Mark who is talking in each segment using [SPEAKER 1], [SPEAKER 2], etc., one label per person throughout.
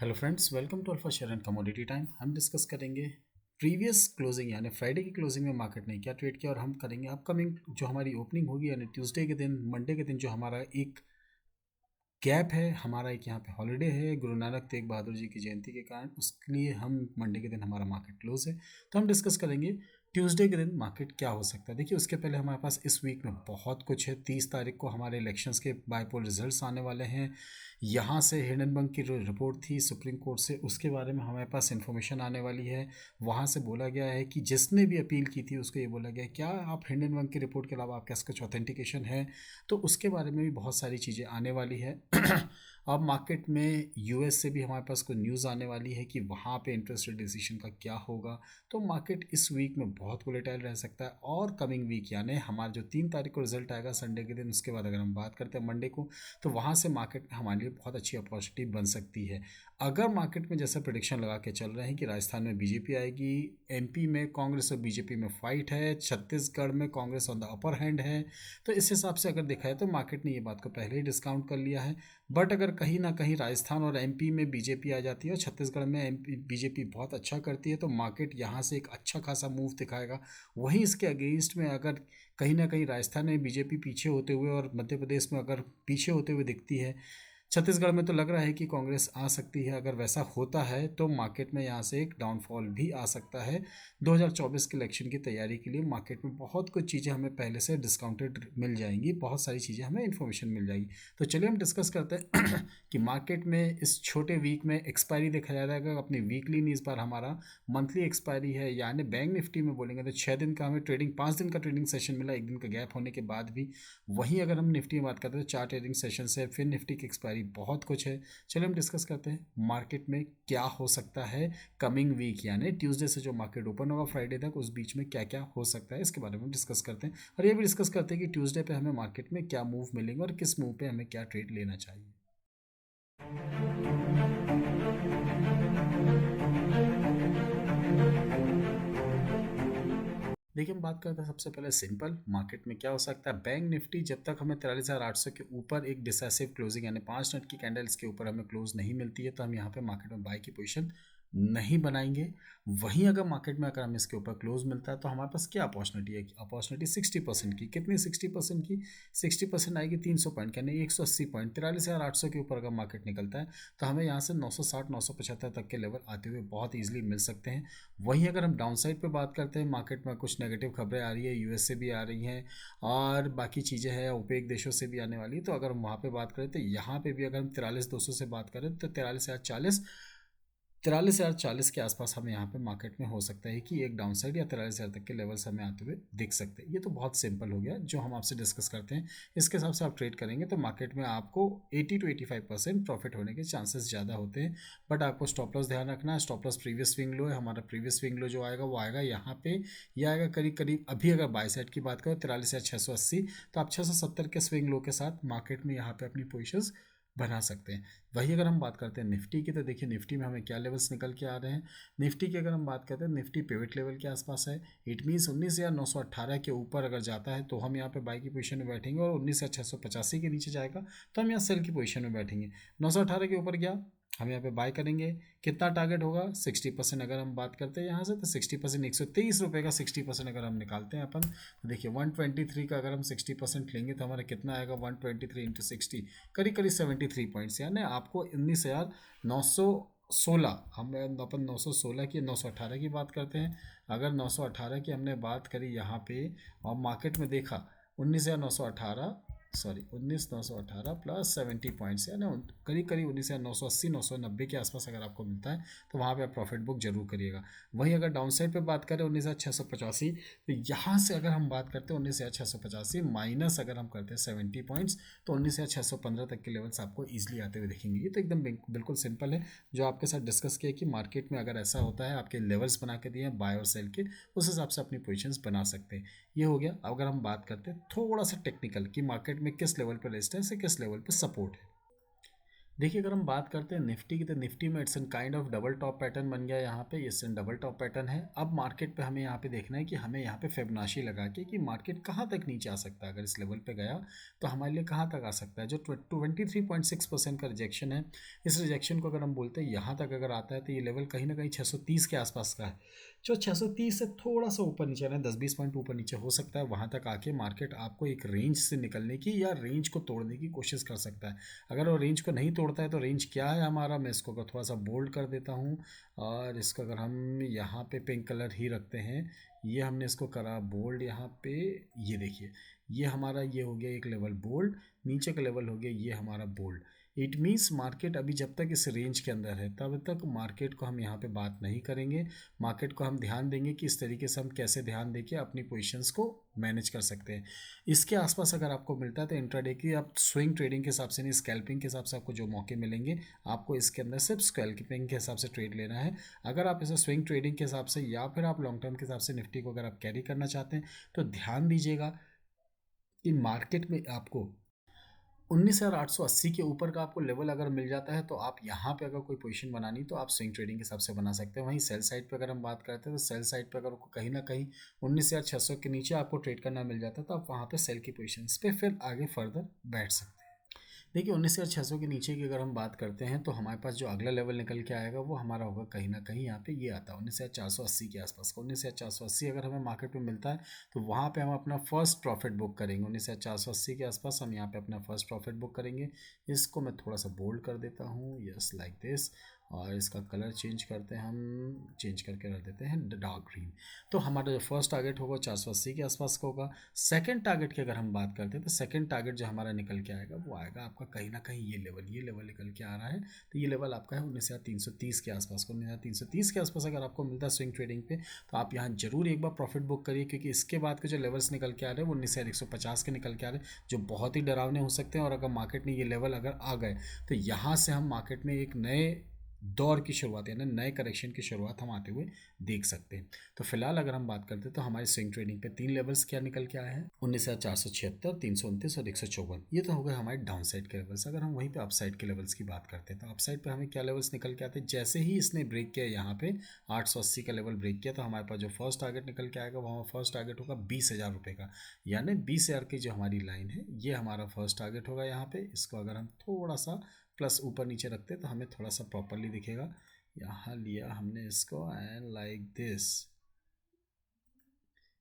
[SPEAKER 1] Hello friends, welcome to alpha share and commodity time. हम discuss करेंगे previous closing यानी Friday की closing में मार्केट ने क्या ट्रेड किया, और हम करेंगे अपकमिंग जो हमारी ओपनिंग होगी यानी ट्यूसडे के दिन, मंडे के दिन जो हमारा एक गैप है, हमारा एक यहाँ पे हॉलीडे है गुरु नानक तेग बहादुर जी की जयंती के कारण, उसके लिए हम मंडे के दिन हमारा मार्केट क्लोज है। तो हम डिस्कस करेंगे ट्यूसडे के दिन मार्केट क्या हो सकता है। देखिए, उसके पहले हमारे पास इस वीक में बहुत कुछ है। 30 तारीख को हमारे इलेक्शंस के बाइपोल रिजल्ट्स आने वाले हैं। यहाँ से हिंडनबर्ग की जो रिपोर्ट थी सुप्रीम कोर्ट से, उसके बारे में हमारे पास इन्फॉर्मेशन आने वाली है। वहाँ से बोला गया है कि जिसने भी अपील की थी उसको ये बोला गया है, क्या आप हिंडनबर्ग की रिपोर्ट के अलावा आपके पास कुछ ऑथेंटिकेशन है। तो उसके बारे में भी बहुत सारी चीज़ें आने वाली है। अब मार्केट में यूएस से भी हमारे पास कोई न्यूज़ आने वाली है कि वहाँ पे इंटरेस्ट रेट डिसीजन का क्या होगा। तो मार्केट इस वीक में बहुत वोलेटाइल रह सकता है। और कमिंग वीक यानी हमारा जो 3 तारीख को रिजल्ट आएगा संडे के दिन, उसके बाद अगर हम बात करते हैं मंडे को, तो वहाँ से मार्केट में हमारे लिए बहुत अच्छी अपॉर्चुनिटी बन सकती है। अगर मार्केट में जैसा प्रेडिक्शन लगा के चल रहे हैं कि राजस्थान में बीजेपी आएगी, एमपी में कांग्रेस और बीजेपी में फाइट है, छत्तीसगढ़ में Congress on the upper hand है, तो इस हिसाब से अगर देखा है तो मार्केट ने ये बात को पहले ही डिस्काउंट कर लिया है। बट अगर कहीं ना कहीं राजस्थान और एमपी में बीजेपी आ जाती है और छत्तीसगढ़ में एमपी बीजेपी बहुत अच्छा करती है, तो मार्केट यहाँ से एक अच्छा खासा मूव दिखाएगा। वहीं इसके अगेंस्ट में अगर कहीं ना कहीं राजस्थान में बीजेपी पीछे होते हुए और मध्य प्रदेश में अगर पीछे होते हुए दिखती है, छत्तीसगढ़ में तो लग रहा है कि कांग्रेस आ सकती है। अगर वैसा होता है तो मार्केट में यहाँ से एक डाउनफॉल भी आ सकता है। 2024 के इलेक्शन की तैयारी के लिए मार्केट में बहुत कुछ चीज़ें हमें पहले से डिस्काउंटेड मिल जाएंगी, बहुत सारी चीज़ें हमें इन्फॉर्मेशन मिल जाएगी। तो चलिए हम डिस्कस करते हैं कि मार्केट में इस छोटे वीक में एक्सपायरी देखा जा रहा है। अपनी वीकली नहीं, इस बार हमारा मंथली एक्सपायरी है। यानी बैंक निफ्टी में बोलेंगे तो 6 दिन का हमें ट्रेडिंग, 5 दिन का ट्रेडिंग सेशन मिला, एक दिन का गैप होने के बाद भी। वहीं अगर हम निफ्टी में बात करते हैं तो 4 ट्रेडिंग सेशन से फिर निफ्टी की एक्सपायरी, बहुत कुछ है। चलिए हम डिस्कस करते हैं मार्केट में क्या हो सकता है कमिंग वीक, यानी ट्यूसडे से जो मार्केट ओपन होगा फ्राइडे तक, उस बीच में क्या क्या हो सकता है, इसके बारे में डिस्कस करते हैं। और ये भी डिस्कस करते हैं कि ट्यूसडे पे हमें मार्केट में क्या मूव मिलेंगे और किस मूव पे हमें क्या ट्रेड लेना चाहिए। देखिए, हम बात करते हैं सबसे पहले सिंपल मार्केट में क्या हो सकता है। बैंक निफ्टी जब तक हमें 43,800 के ऊपर एक डिसाइसिव क्लोजिंग यानी 5 मिनट की कैंडल्स के ऊपर हमें क्लोज नहीं मिलती है, तो हम यहाँ पे मार्केट में बाई की पोजीशन नहीं बनाएंगे। वहीं अगर मार्केट में अगर हमें इसके ऊपर क्लोज मिलता है तो हमारे पास क्या अपॉर्चुनिटी है। अपॉर्चुनिटी 60% की, कितनी 60% की, 60% आएगी 300 पॉइंट यानी 180 पॉइंट। 43,800 के ऊपर अगर मार्केट निकलता है तो हमें यहाँ से 960 975 तक के लेवल आते हुए बहुत ईजिली मिल सकते हैं। वहीं अगर हम डाउन साइड पर बात करते हैं, मार्केट में कुछ नेगेटिव खबरें आ रही है, यूएस से भी आ रही हैं और बाकी चीज़ें हैं, ओपेक देशों से भी आने वाली है। तो अगर हम वहाँ पे बात करें तो यहाँ पे भी अगर हम 43,200 से बात करें तो 43,040 के आसपास हमें यहाँ पे मार्केट में हो सकता है कि एक डाउन साइड या 43,000 तक के लेवल्स हमें आते हुए दिख सकते हैं। ये तो बहुत सिंपल हो गया जो हम आपसे डिस्कस करते हैं। इसके हिसाब से आप ट्रेड करेंगे तो मार्केट में आपको 80 to 85% प्रॉफिट होने के चांसेस ज़्यादा होते हैं। बट आपको स्टॉप लॉस ध्यान रखना है। Stop loss previous swing low है, हमारा प्रीवियस स्विंग लो जो आएगा वो आएगा यहाँ पे, यह आएगा करीब करीब। अभी अगर बाय साइड की बात करें 43,680, तो आप 670 के स्विंग लो के साथ मार्केट में यहाँ पे अपनी पोजिशंस बना सकते हैं। वही अगर हम बात करते हैं निफ्टी की, तो देखिए निफ्टी में हमें क्या लेवल्स निकल के आ रहे हैं। निफ्टी की अगर हम बात करते हैं, निफ्टी पिवट लेवल के आसपास है। इट मीन्स 19,918 के ऊपर अगर जाता है तो हम यहाँ पे बाई की पोजीशन में बैठेंगे, और 19,685 के नीचे जाएगा तो हम यहाँ सेल की पोजीशन में बैठेंगे। 918 के ऊपर गया हम यहाँ पे बाय करेंगे। कितना टारगेट होगा 60%। अगर हम बात करते हैं यहाँ से तो 60%, 123 रुपये का 60% अगर हम निकालते हैं अपन, तो देखिए 123 का अगर हम 60% लेंगे तो हमारा कितना आएगा, 123 इंटू 60, करीब करीब 73 पॉइंट्स। यानी आपको 19,916, हम अपन 916 की 918 की बात करते हैं। अगर 918 की हमने बात करी यहाँ पे और मार्केट में देखा 19,918, सॉरी 19,918 प्लस 70 पॉइंट्स, यानी करीब करीब 19,980 990 के आसपास अगर आपको मिलता है तो वहाँ पे आप प्रॉफिट बुक जरूर करिएगा। वहीं अगर डाउन साइड पे बात करें 19,685, तो यहाँ से अगर हम बात करते हैं 19,685 माइनस अगर हम करते हैं 70 पॉइंट्स, तो 19,615 तक के लेवल्स आपको ईजिली आते हुए दिखेंगे। ये तो एकदम बिल्कुल सिंपल है जो आपके साथ डिस्कस किया कि मार्केट में अगर ऐसा होता है, आपके लेवल्स बना के दिए हैं बाय और सेल के, उस हिसाब से अपनी पोजिशंस बना सकते हैं। ये हो गया। अगर हम बात करते हैं थोड़ा सा टेक्निकल कि मार्केट में किस लेवल पर रेजिस्टेंस है, किस लेवल पर सपोर्ट है। देखिए, अगर हम बात करते हैं निफ्टी की, तो निफ्टी में it's an kind of double top pattern बन गया यहाँ पे। It's an double top pattern है। अब मार्केट पे हमें यहाँ पे देखना है कि हमें यहाँ पे फिबोनाची लगा के कि मार्केट कहाँ तक नीचे आ सकता है। अगर इस लेवल पे गया तो हमारे लिए कहाँ तक आ सकता है। जो 23.6% का रिजेक्शन है, इस रिजेक्शन को अगर हम बोलते हैं यहाँ तक अगर आता है तो ये लेवल कहीं ना कहीं 630 के आसपास का है। जो 630 से थोड़ा सा ऊपर नीचे ना 10-20 पॉइंट ऊपर नीचे हो सकता है, वहाँ तक आके मार्केट आपको एक रेंज से निकलने की या रेंज को तोड़ने की कोशिश कर सकता है। अगर वो रेंज को नहीं तोड़ता है तो रेंज क्या है हमारा, मैं इसको अगर थोड़ा सा बोल्ड कर देता हूँ और इसको अगर हम यहाँ पे पिंक कलर ही रखते हैं, ये हमने इसको करा बोल्ड यहाँ पे। ये देखिए, ये हमारा ये हो गया एक लेवल बोल्ड, नीचे का लेवल हो गया ये हमारा बोल्ड। इट मीन्स मार्केट अभी जब तक इस रेंज के अंदर है तब तक मार्केट को हम यहाँ पे बात नहीं करेंगे। मार्केट को हम ध्यान देंगे कि इस तरीके से हम कैसे ध्यान देके अपनी पोजीशंस को मैनेज कर सकते हैं। इसके आसपास अगर आपको मिलता है तो इंट्राडे की आप स्विंग ट्रेडिंग के हिसाब से नहीं, स्कैल्पिंग के हिसाब से आपको जो मौके मिलेंगे, आपको इसके अंदर सिर्फ स्कैल्पिंग के हिसाब से ट्रेड लेना है। अगर आप इसे स्विंग ट्रेडिंग के हिसाब से या फिर आप लॉन्ग टर्म के हिसाब से निफ्टी को अगर आप कैरी करना चाहते हैं तो ध्यान दीजिएगा कि मार्केट में आपको 19,880 के ऊपर का आपको लेवल अगर मिल जाता है तो आप यहाँ पे अगर कोई पोजीशन बनानी तो आप स्विंग ट्रेडिंग के हिसाब से बना सकते हैं। वहीं सेल साइड पे अगर हम बात करते हैं तो सेल साइड पे अगर कहीं ना कहीं 19,600 के नीचे आपको ट्रेड करना मिल जाता है तो आप वहाँ पे सेल की पोजीशंस पे फिर आगे फर्दर बैठ सकते हैं। देखिए, 19,600 के नीचे की अगर हम बात करते हैं तो हमारे पास जो अगला लेवल निकल के आएगा वो हमारा होगा कहीं ना कहीं यहाँ पे ये आता है 19,480 के आसपास का। 19,480 अगर हमें मार्केट में मिलता है तो वहाँ पे हम अपना फर्स्ट प्रॉफिट बुक करेंगे। 19,480 के आसपास हम यहाँ पे अपना फर्स्ट प्रॉफिट बुक करेंगे। इसको मैं थोड़ा सा बोल्ड कर देता हूँ, यस लाइक दिस। और इसका कलर चेंज करते हैं, हम चेंज करके रख देते हैं डार्क ग्रीन। तो हमारा जो फर्स्ट टारगेट होगा 480 के आसपास का होगा। सेकंड टारगेट की अगर हम बात करते हैं तो सेकंड टारगेट जो हमारा निकल के आएगा वो आएगा आपका कहीं ना कहीं ये लेवल निकल के आ रहा है। तो ये लेवल आपका है 19,330 के आसपास का। 19,330 के आसपास अगर आपको मिलता है स्विंग ट्रेडिंग पे तो आप यहाँ जरूर एक बार प्रॉफिट बुक करिए, क्योंकि इसके बाद के जो लेवल्स निकल के आ रहे हैं वो 19,150 के निकल के आ रहे हैं, जो बहुत ही डरावने हो सकते हैं। और अगर मार्केट में ये लेवल अगर आ गए तो यहाँ से हम मार्केट में एक नए दौर की शुरुआत यानी नए करेक्शन की शुरुआत हम आते हुए देख सकते हैं। तो फिलहाल अगर हम बात करते हैं तो हमारे स्विंग ट्रेडिंग पे 3 लेवल्स क्या निकल के आए हैं, 19,476, 329 और 154। ये तो हो गए हमारे डाउन साइड के लेवल्स। अगर हम वहीं पे अप साइड के लेवल्स की बात करते हैं तो अप साइड पे हमें क्या लेवल्स निकल के आते हैं। जैसे ही इसने ब्रेक किया यहाँ पे 880 का लेवल ब्रेक किया तो हमारे पास जो फर्स्ट टारगेट निकल के आएगा वहाँ फर्स्ट टारगेट होगा 20,000 रुपये का। यानी 20,000 की जो हमारी लाइन है ये हमारा फर्स्ट टारगेट होगा यहाँ पे। इसको अगर हम थोड़ा सा प्लस ऊपर नीचे रखते हैं तो हमें थोड़ा सा प्रॉपरली दिखेगा। यहाँ लिया हमने इसको एंड लाइक दिस,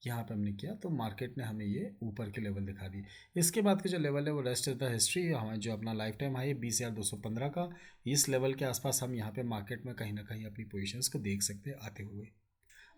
[SPEAKER 1] यहाँ पे हमने किया तो मार्केट ने हमें ये ऊपर के लेवल दिखा दिए। इसके बाद के जो लेवल है वो रेस्ट इज द हिस्ट्री। हमारे जो अपना लाइफ टाइम हाई है 20,215 का, इस लेवल के आसपास हम यहाँ पे मार्केट में कहीं ना कहीं अपनी पोजीशंस को देख सकते हैं आते हुए।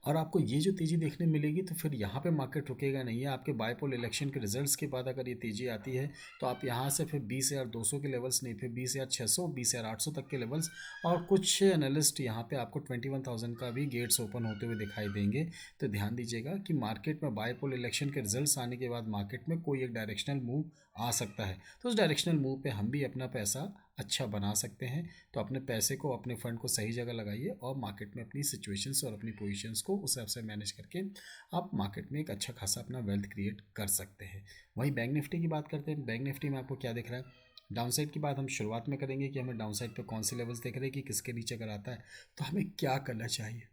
[SPEAKER 1] और आपको ये जो तेज़ी देखने मिलेगी तो फिर यहाँ पे मार्केट रुकेगा नहीं है। आपके बाईपोल इलेक्शन के रिजल्ट्स के बाद अगर ये तेज़ी आती है तो आप यहाँ से फिर 20,200 के लेवल्स नहीं, फिर 20,600, 20,800 तक के लेवल्स। और कुछ एनालिस्ट यहाँ पे आपको 21,000 का भी गेट्स ओपन होते हुए दिखाई देंगे। तो ध्यान दीजिएगा कि मार्केट में बाईपोल इलेक्शन के रिजल्ट्स आने के बाद मार्केट में कोई एक डायरेक्शनल मूव आ सकता है। तो उस डायरेक्शनल मूव पे हम भी अपना पैसा अच्छा बना सकते हैं। तो अपने पैसे को, अपने फंड को सही जगह लगाइए और मार्केट में अपनी सिचुएशंस और अपनी पोजीशंस को उस हिसाब से मैनेज करके आप मार्केट में एक अच्छा खासा अपना वेल्थ क्रिएट कर सकते हैं। वहीं बैंक निफ्टी की बात करते हैं। बैंक निफ्टी में आपको क्या दिख रहा है। डाउन साइड की बात हम शुरुआत में करेंगे कि हमें डाउन साइड पे कौन से लेवल्स देख रहे हैं कि किसके नीचे अगर आता है तो हमें क्या करना चाहिए।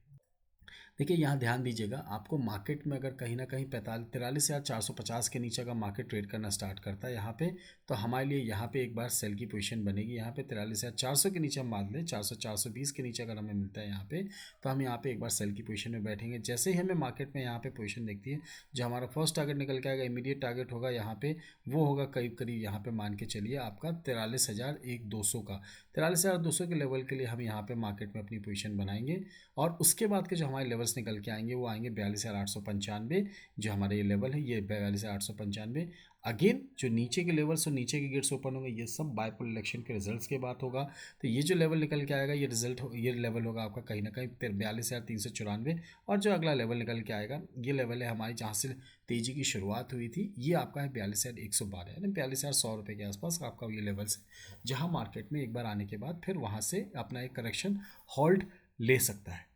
[SPEAKER 1] देखिए, यहाँ ध्यान दीजिएगा, आपको मार्केट में अगर कहीं ना कहीं 43,450 के नीचे अगर मार्केट ट्रेड करना स्टार्ट करता है यहाँ पे तो हमारे लिए यहाँ पे एक बार सेल की पोजीशन बनेगी। यहाँ पे 43,400 के नीचे हम मान लें 400, 420 के नीचे अगर हमें मिलता है यहाँ पे तो हम यहाँ पे एक बार सेल की पोजीशन में बैठेंगे। जैसे ही हमें मार्केट में यहाँ पे पोजीशन दिखती है, जो हमारा फर्स्ट टारगेट निकल के आएगा, इमीडिएट टारगेट होगा यहाँ पे, वो होगा करीब करीब यहाँ पे मान के चलिए आपका 43,200 का। 43,200 के लेवल के लिए हम यहाँ पे मार्केट में अपनी पोजीशन बनाएंगे। और उसके बाद के जो हमारे लेवल्स निकल के आएंगे वो आएंगे 42,895। जो हमारे ये लेवल है ये 42,895। अगेन जो नीचे के लेवल्स और नीचे के गेट्स ओपन होंगे ये सब बाईपोल इलेक्शन के रिजल्ट्स के बाद होगा। तो ये जो लेवल निकल के आएगा ये लेवल होगा आपका कहीं ना कहीं 42,394। और जो अगला लेवल निकल के आएगा ये लेवल है हमारी जहाँ से तेज़ी की शुरुआत हुई थी, ये आपका है 42,112 यानी 42,100 रुपये के आसपास आपका ये लेवल्स है, जहाँ मार्केट में एक बार आने के बाद फिर वहाँ से अपना एक करेक्शन होल्ड ले सकता है।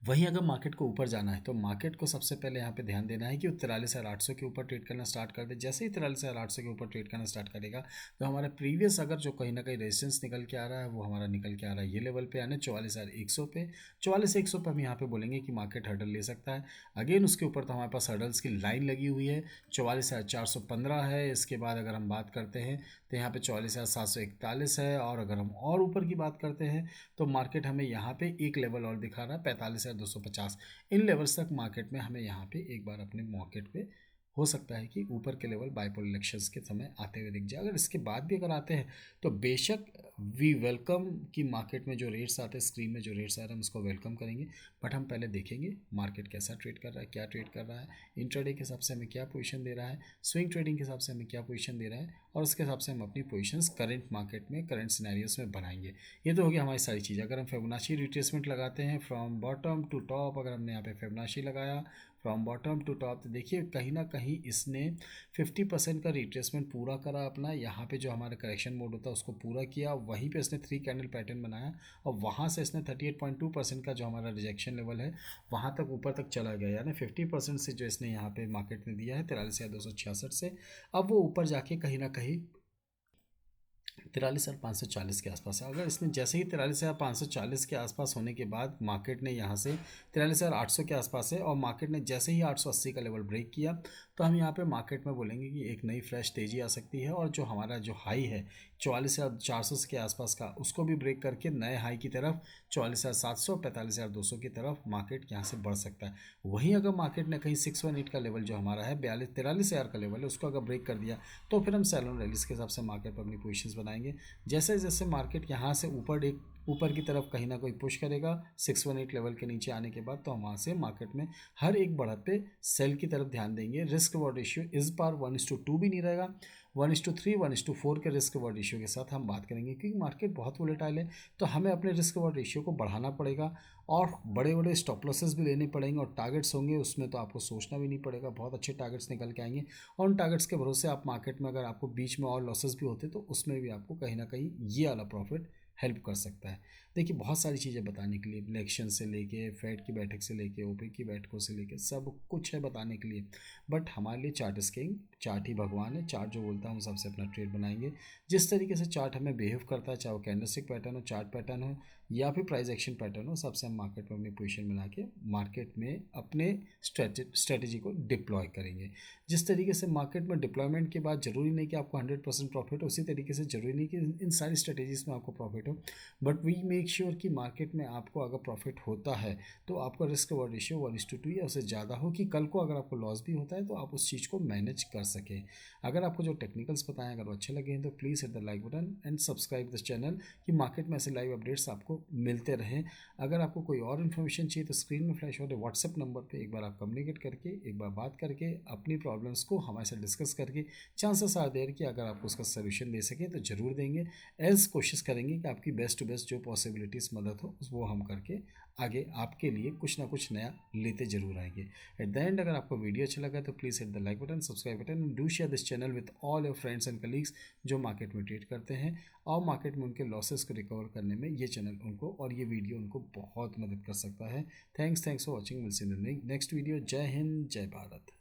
[SPEAKER 1] वहीं अगर मार्केट को ऊपर जाना है तो मार्केट को सबसे पहले यहाँ पे ध्यान देना है कि वो 43,800 के ऊपर ट्रेड करना स्टार्ट कर दे। जैसे ही 43,800 के ऊपर ट्रेड करना स्टार्ट करेगा तो हमारा प्रीवियस अगर जो कहीं ना कहीं रेजिस्टेंस निकल के आ रहा है वो हमारा निकल के आ रहा है ये लेवल पे, यानी 44,100 पे। 44,100 पे हम यहाँ पे बोलेंगे कि मार्केट हर्डल ले सकता है। अगेन उसके ऊपर तो हमारे पास हर्डल्स की लाइन लगी हुई है, 44,415 है। इसके बाद अगर हम बात करते हैं तो यहाँ पे 44,741 है। और अगर हम और ऊपर की बात करते हैं तो मार्केट हमें यहाँ पे एक लेवल और दिखा रहा है 45,250। इन लेवल्स तक मार्केट में हमें यहाँ पे एक बार अपने मार्केट पे हो सकता है कि ऊपर के लेवल बाइपोलर इलेक्शंस के समय आते हुए दिख जाए। अगर इसके बाद भी अगर आते हैं तो बेशक वी वेलकम कि मार्केट में जो रेट्स आते हैं, स्क्रीन में जो रेट्स आ रहे हैं हम उसको वेलकम करेंगे। बट हम पहले देखेंगे मार्केट कैसा ट्रेड कर रहा है, क्या ट्रेड कर रहा है, इंट्राडे के हिसाब से हमें क्या पोजीशन दे रहा है, स्विंग ट्रेडिंग के हिसाब से हमें क्या पोजीशन दे रहा है, और उसके हिसाब से हम अपनी पोजीशंस करंट मार्केट में, करंट सिनेरियोस में बनाएंगे। ये तो हो गया हमारी सारी चीज़। अगर हम फिबोनाची रिट्रेसमेंट लगाते हैं फ्रॉम बॉटम टू टॉप, अगर हमने यहाँ पे फिबोनाची लगाया फ्रॉम बॉटम टू टॉप, तो देखिए कहीं ना कहीं इसने 50% का रिट्रेसमेंट पूरा करा अपना। यहाँ पे जो हमारा करेक्शन मोड होता है उसको पूरा किया, वहीं पे इसने 3 कैंडल पैटर्न बनाया और वहाँ से इसने 38.2% का जो हमारा रिजेक्शन लेवल है वहाँ तक ऊपर तक चला गया। यानी 50% से जो इसने यहाँ पे मार्केट में दिया है 43,266 से, अब वो ऊपर जाके कहीं ना कहीं 43,540 के आसपास है। अगर इसने जैसे ही 43,540 के आसपास होने के बाद मार्केट ने यहाँ से 43,800 के आसपास है और मार्केट ने जैसे ही 880 का लेवल ब्रेक किया तो हम यहाँ पे मार्केट में बोलेंगे कि एक नई फ्रेश तेज़ी आ सकती है। और जो हमारा जो हाई है 44,400 के आसपास का, उसको भी ब्रेक करके नए हाई की तरफ 44,700, 45,200 की तरफ मार्केट यहाँ से बढ़ सकता है। वहीं अगर मार्केट ने कहीं 618 का लेवल जो हमारा है 43,000 का लेवल है उसको अगर ब्रेक कर दिया तो फिर हम सेल ऑन रैलीज के हिसाब से मार्केट पर अपनी पोजीशंस बनाएंगे। जैसे जैसे मार्केट यहाँ से ऊपर की तरफ कहीं ना कोई पुश करेगा 618 लेवल के नीचे आने के बाद, तो हम वहाँ से मार्केट में हर एक बढ़त पे सेल की तरफ ध्यान देंगे। रिस्क रिवॉर्ड रेशियो इस बार 1:2 भी नहीं रहेगा, 1:3, 1:4 के रिस्क रिवॉर्ड रेशियो के साथ हम बात करेंगे, क्योंकि मार्केट बहुत वोलेटाइल है तो हमें अपने रिस्क रिवॉर्ड रेशियो को बढ़ाना पड़ेगा और बड़े बड़े स्टॉप लॉसेस भी लेने पड़ेंगे। और टारगेट्स होंगे उसमें तो आपको सोचना भी नहीं पड़ेगा, बहुत अच्छे टारगेट्स निकल के आएंगे और उन टारगेट्स के भरोसे आप मार्केट में अगर आपको बीच में और लॉसेस भी होते तो उसमें भी आपको कहीं ना कहीं ये वाला प्रॉफिट हेल्प कर सकता है। देखिए बहुत सारी चीज़ें बताने के लिए, इलेक्शन से लेके फेड की बैठक से लेके ओपेक की बैठकों से लेके सब कुछ है बताने के लिए। बट हमारे लिए चार्ट इज किंग, चार्ट ही भगवान है। चार्ट जो बोलता है हम सबसे अपना ट्रेड बनाएंगे। जिस तरीके से चार्ट हमें बिहेव करता है, चाहे वो कैंडलस्टिक पैटर्न हो, चार्ट पैटर्न हो या फिर प्राइस एक्शन पैटर्न हो, सबसे हम मार्केट में अपनी पोजीशन बना के मार्केट में अपने स्ट्रेटेजी को डिप्लॉय करेंगे। जिस तरीके से मार्केट में डिप्लॉयमेंट के बाद ज़रूरी नहीं कि आपको 100% प्रॉफिट हो, उसी तरीके से ज़रूरी नहीं कि इन सारी स्ट्रेटेजीज़ में आपको प्रॉफिट हो। बट वी मेक श्योर कि मार्केट में आपको अगर प्रॉफिट होता है तो आपका रिस्क रिवॉर्ड रेशियो 1:2 या उससे ज़्यादा हो, कि कल को अगर आपको लॉस भी होता है तो आप उस चीज़ को मैनेज कर सकें। अगर आपको जो टेक्निकल्स बताएं अगर वो अच्छे लगे हैं तो please hit the like button and subscribe this channel, कि मार्केट में ऐसे लाइव अपडेट्स आपको मिलते रहें। अगर आपको कोई और इन्फॉर्मेशन चाहिए तो स्क्रीन में फ्लैश हो रहे व्हाट्सएप नंबर पे एक बार आप कम्युनिकेट करके, एक बार बात करके, अपनी प्रॉब्लम्स को हमारे साथ डिस्कस करके, चांसेस आर देयर कि अगर आपको उसका सोल्यूशन दे सकें तो ज़रूर देंगे। एल्स कोशिश करेंगे कि आपकी बेस्ट टू बेस्ट जो पॉसिबिलिटीज़ मदद हो वो हम करके आगे आपके लिए कुछ ना कुछ नया लेते जरूर आएंगे। एट द एंड अगर आपको वीडियो अच्छा लगा तो please hit the like button, subscribe button and do share this channel with all your friends and colleagues जो मार्केट में ट्रेड करते हैं और मार्केट में उनके लॉसेस को रिकवर करने में ये चैनल उनको और ये वीडियो उनको बहुत मदद कर सकता है। Thanks for watching, will see in the next video. जय हिंद, जय भारत।